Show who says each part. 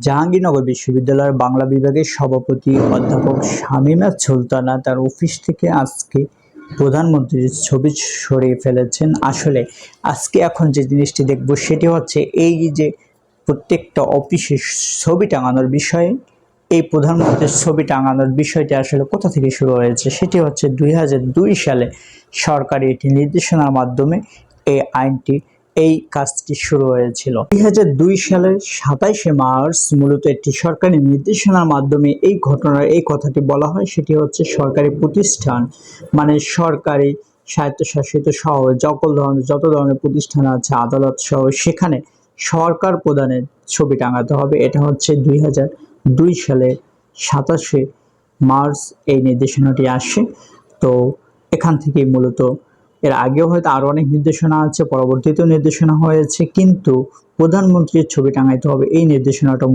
Speaker 1: জাহাঙ্গীরনগর বিশ্ববিদ্যালয়ের বাংলা বিভাগের সভাপতি অধ্যাপক শামীমা সুলতানা তার অফিস থেকে আজকে প্রধানমন্ত্রীর ছবি সরিয়ে ফেলেছেন। আসলে আজকে এখন যে জিনিসটি দেখব সেটি হচ্ছে এই যে প্রত্যেকটা অফিসে ছবি টাঙানোর বিষয়ে, এই প্রধানমন্ত্রীর ছবি টাঙানোর বিষয়টি আসলে কোথা থেকে শুরু হয়েছে সেটি হচ্ছে 2002 সালে সরকারি একটি নির্দেশনার মাধ্যমে এই কাজটি শুরু হয়েছিল। 2002 সালের 27শে মার্চ মূলত একটি সরকারি নির্দেশনার মাধ্যমে এই কথাটি বলা হয়। সেটি হচ্ছে সরকারি প্রতিষ্ঠান মানে সরকারি স্বায়ত্তশাসিত সহ যত ধরনের প্রতিষ্ঠান আছে, আদালত সহ, সেখানে সরকার প্রধানের ছবি টাঙাতে হবে। এটা হচ্ছে 2002 সালের 27শে মার্চ এই নির্দেশনাটি আসে। তো এখান থেকে মূলত এর আগেও হয়তো আরো অনেক নির্দেশনা আছে, পরবর্তীতেও নির্দেশনা হয়েছে, কিন্তু প্রধানমন্ত্রীর ছবি টাঙাইতে হবে এই নির্দেশনাটা